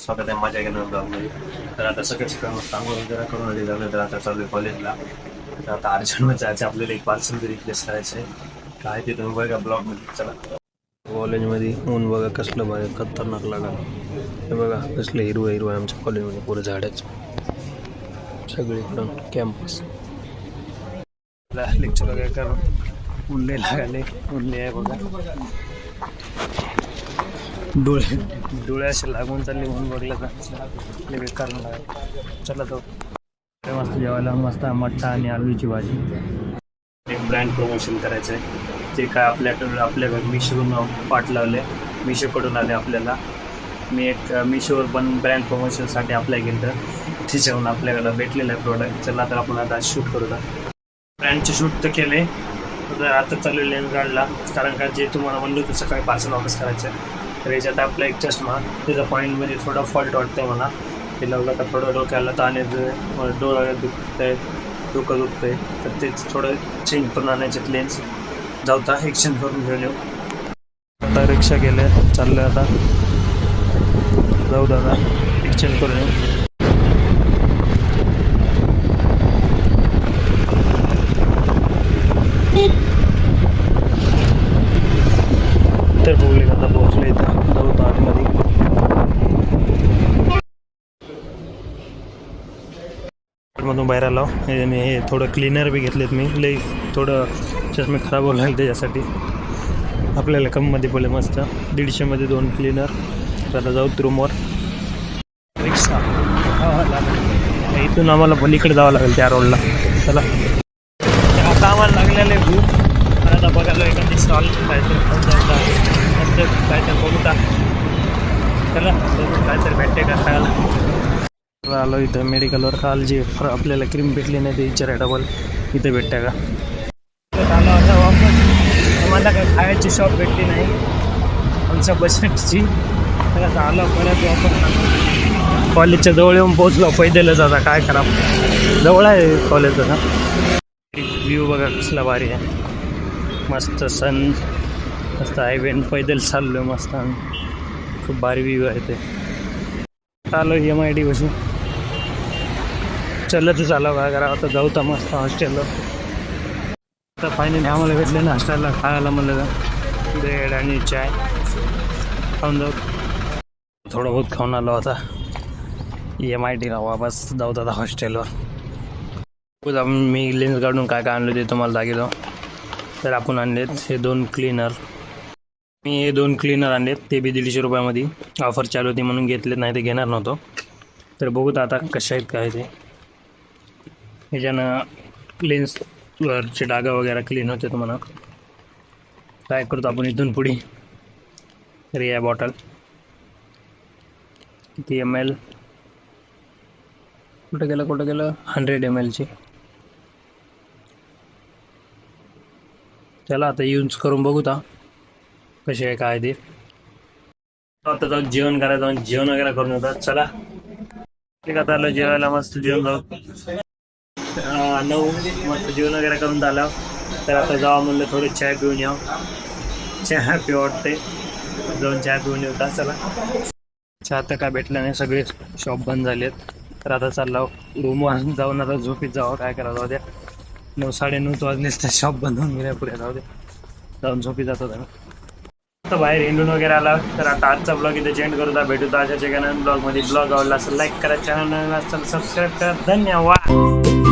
स्वागत आहे माझ्या ब्लॉगमध्ये. तर आता सगळं सकाळ मस्त आंघोळ वगैरे करून आली झालं. तर आता चालू आहे कॉलेजला. तर आता अर्जंटमध्ये जायचं आपल्याला. एक पार्सल तरी रिप्लेस करायचं आहे. काय ते तुम्ही बघा ब्लॉगमध्ये. चला कॉलेजमध्ये ऊन बघा कसलं बघा खतरनाक लागा. हे बघा कसलं हिरवं हिरवं आहे आमच्या कॉलेजमध्ये. पुरं झाडच सगळीकडून कॅम्पस लेक्चर वगैरे करून ऊन लागाले. ऊन आहे बघा. डोळे असे लागून चालले म्हणून बघलं तर बेकार लागेल. चला तो मस्त जेवायला मस्त मठ्ठा आणि आलूची भाजी. एक ब्रँड प्रमोशन करायचं आहे. ते काय आपल्याकडे मिशोवरून पाठ लावले. मिशोकडून आले आपल्याला. मी एक मिशोवर पण ब्रँड प्रमोशनसाठी अप्लाय केलं. त्याच्यावरून आपल्याकडं भेटलेलं आहे प्रोडक्ट. चला तर आपण आता शूट करू. ब्रँडचे शूट तर केले. तर आता चालू लेन्स काढला. कारण का जे तुम्हाला म्हणलं होतं सकाळी पार्सल वापस करायचं आहे. तर याच्यात आपला एक चष्मा त्याचा पॉईंटमध्ये थोडा फॉल्ट वाटतं मला. ते लावलं का थोडं डोक्याला ताण येतं. डोळा दुखतं आहे, डोकं दुखतं आहे. तर तेच थोडं चेंज करून आणायचे लेन्स. जाऊता एक्सचेंज करून घेऊन येऊ. आता रिक्षा गेले चाललं. आता जाऊ दादा एक्सचेंज करून येऊ. तर बघले आता पोहोचले इथं. जाऊ तर आतमध्ये. मधून बाहेर आलो. हे थोडं क्लीनर बी घेतलेत मी. लई थोडं चष्मे खराब होऊ लागले त्याच्यासाठी. आपल्याला कममध्ये पडले मस्त 150मध्ये 2 क्लीनर. तर आता जाऊ रूमवर. रिक्षा इथून आम्हाला पलीकडे जावं लागेल त्या रोडला. चला आता आम्हाला लागलेलं आहे भूक. आता बघायला एखादी स्टॉल काहीतरी खाऊन जाऊ. मस्त काहीतरी बघू का. चला बघू काहीतरी भेटते का खायला. आलो इथं मेडिकलवर. काल जी आपल्याला क्रीम भेटली नाही ते विचाराय डबल इथे भेटते का. आलो आता वापस. आम्हाला काय खायची शॉप भेटली नाही आमच्या बजेटची. तर आता आलो परत वापस. कॉलेजच्या जवळ येऊन पोचलो. पैदलच आता काय करा. जवळ आहे कॉलेजचा ना. व्ह्यू बघा कसला भारी आहे. मस्त सन मस्त हायवे पैदल चाललो आहे मस्त. खूप भारी व्ह्यू आहे ते. आलो MIT बसून. चलतच आलो काय करा. आता जाऊ तर मस्त हॉस्टेलला. तर फायनली आम्हाला भेटले ना हॉस्टेलला खायला. म्हणलं ब्रेड आणि चाय खाऊन जाऊ. थोडं बहुत खाऊन आलो. आता MITला वापस जाऊ आता हॉस्टेलवर. मी लेन्स काढून काय काय आणलं ते तुम्हाला दाखवतो. तर आपण आणलेत हे 2 क्लीनर. मी हे 2 क्लीनर आणलेत. ते बी 150 रुपयामध्ये ऑफर चालू होती म्हणून घेतलेत. नाही ते घेणार नव्हतो. तर बघूत आता कशा आहेत काय ते. ह्याच्यानं लेन्सवरचे डागा वगैरे क्लीन होते. तुम्हाला काय करतो आपण इथून पुढे. तर या बॉटल किती ml कुठं गेलं 100 ml ची. चला आता यूज करून बघू ता कसे आहे काय ते. आता जाऊन जेवण करायचं. जेवण वगैरे करून होतात. चला ठीक आहे. आलं जेवायला मस्त जेवण जाऊ. 9 मस्त जेवण वगैरे करून झालं. तर आता जावं म्हणलं थोडं चाय पिऊन यावं. चहा पिऊ वाटते. जाऊन चहा पिऊन येऊ का. चला चहा तर काय भेटलं नाही. सगळे शॉप बंद झालेत. तर आता चालला रूमवर जाऊन आता झोपीत जावं. काय करावं. जाऊ द्या 9 साडेनऊच वाजले. तर शॉप बंद होऊन गेल्या पुढे. जाऊ द्या जाऊन झोपी जातो त्याला. तर बाहेर हिंडून वगैरे आला. तर आता आजचा ब्लॉग इथे चेंज करू. भेटू अशा ठिकाणी ब्लॉगमध्ये. ब्लॉग आवडला असेल लाईक करा. चॅनल नवीन असेल सबस्क्राईब करा. धन्यवाद.